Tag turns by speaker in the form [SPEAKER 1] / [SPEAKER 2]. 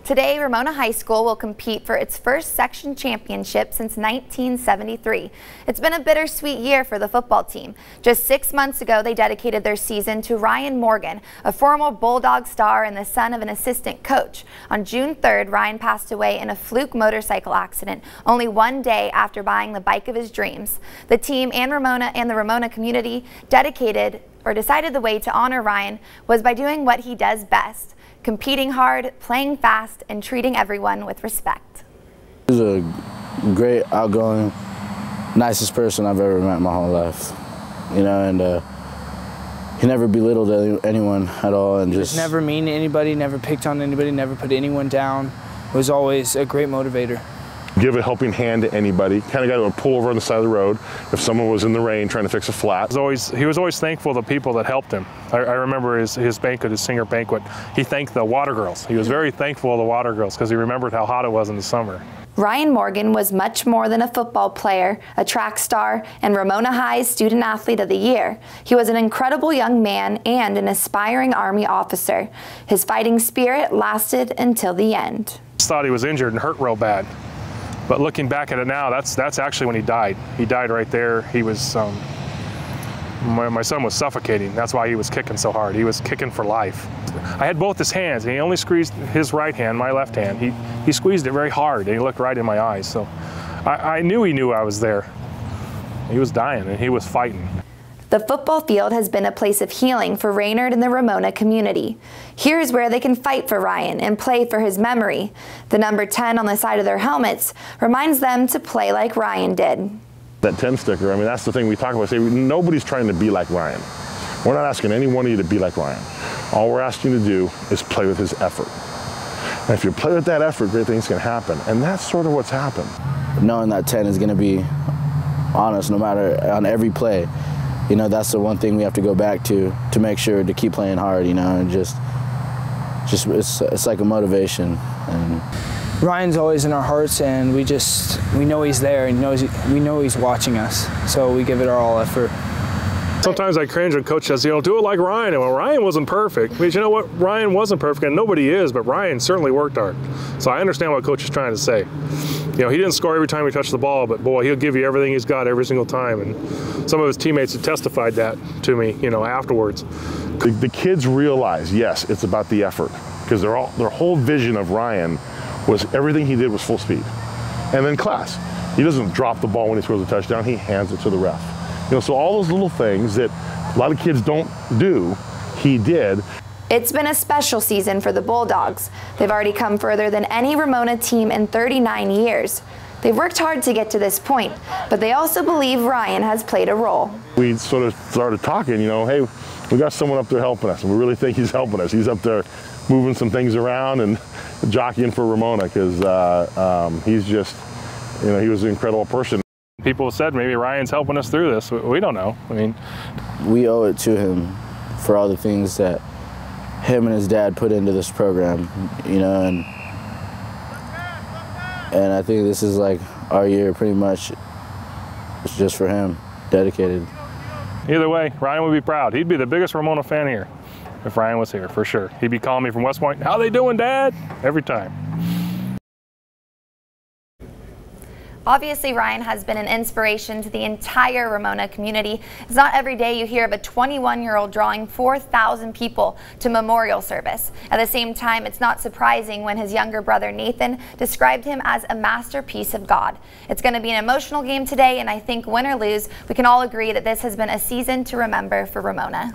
[SPEAKER 1] Today, Ramona High School will compete for its first section championship since 1973. It's been a bittersweet year for the football team. Just 6 months ago, they dedicated their season to Ryan Morgan, a former Bulldog star and the son of an assistant coach. On June 3rd, Ryan passed away in a fluke motorcycle accident only one day after buying the bike of his dreams. The team and the Ramona community decided the way to honor Ryan was by doing what he does best: competing hard, playing fast, and treating everyone with respect.
[SPEAKER 2] He was a great, outgoing, nicest person I've ever met in my whole life. You know, and he never belittled anyone at all, and just
[SPEAKER 3] never mean to anybody, never picked on anybody, never put anyone down. Was always a great motivator.
[SPEAKER 4] Give a helping hand to anybody. Kind of got to pull over on the side of the road if someone was in the rain trying to fix a flat.
[SPEAKER 5] He was always thankful to the people that helped him. I remember his banquet, his singer banquet, he thanked the water girls. He was very thankful of the water girls because he remembered how hot it was in the summer.
[SPEAKER 1] Ryan Morgan was much more than a football player, a track star, and Ramona High's Student Athlete of the Year. He was an incredible young man and an aspiring Army officer. His fighting spirit lasted until the end.
[SPEAKER 5] I thought he was injured and hurt real bad. But looking back at it now, that's actually when he died. He died right there. He was, my son was suffocating. That's why he was kicking so hard. He was kicking for life. I had both his hands, and he only squeezed his right hand, my left hand. He squeezed it very hard, and he looked right in my eyes. So I knew he knew I was there. He was dying, and he was fighting.
[SPEAKER 1] The football field has been a place of healing for Raynard and the Ramona community. Here's where they can fight for Ryan and play for his memory. The number 10 on the side of their helmets reminds them to play like Ryan did.
[SPEAKER 4] That 10 sticker, I mean, that's the thing we talk about. Nobody's trying to be like Ryan. We're not asking any one of you to be like Ryan. All we're asking you to do is play with his effort. And if you play with that effort, great things can happen. And that's sort of what's happened.
[SPEAKER 2] Knowing that 10 is going to be honest no matter on every play. You know, that's the one thing we have to go back to make sure to keep playing hard, you know, and just it's like a motivation. And
[SPEAKER 3] Ryan's always in our hearts, and we know he's there, and we know he's watching us, so we give it our all effort.
[SPEAKER 5] Sometimes I cringe when coach says, do it like Ryan. And well, Ryan wasn't perfect. But you know what? Ryan wasn't perfect, and nobody is, but Ryan certainly worked hard. So I understand what coach is trying to say. You know, he didn't score every time he touched the ball, but boy, he'll give you everything he's got every single time. And some of his teammates have testified that to me, you know, afterwards.
[SPEAKER 4] The kids realize, yes, it's about the effort, because their whole vision of Ryan was everything he did was full speed. And then class. He doesn't drop the ball when he scores a touchdown, he hands it to the ref. You know, so all those little things that a lot of kids don't do, he did.
[SPEAKER 1] It's been a special season for the Bulldogs. They've already come further than any Ramona team in 39 years. They've worked hard to get to this point, but they also believe Ryan has played a role.
[SPEAKER 4] We sort of started talking, you know, hey, we got someone up there helping us, and we really think he's helping us. He's up there moving some things around and jockeying for Ramona, because he's just, you know, he was an incredible person.
[SPEAKER 5] People said maybe Ryan's helping us through this. We don't know. I mean,
[SPEAKER 2] we owe it to him for all the things that him and his dad put into this program, you know, and I think this is like our year pretty much. It's just for him, dedicated.
[SPEAKER 5] Either way, Ryan would be proud. He'd be the biggest Ramona fan here if Ryan was here, for sure. He'd be calling me from West Point, "How they doing, Dad?" every time.
[SPEAKER 1] Obviously, Ryan has been an inspiration to the entire Ramona community. It's not every day you hear of a 21-year-old drawing 4,000 people to memorial service. At the same time, it's not surprising when his younger brother Nathan described him as a masterpiece of God. It's going to be an emotional game today, and I think win or lose, we can all agree that this has been a season to remember for Ramona.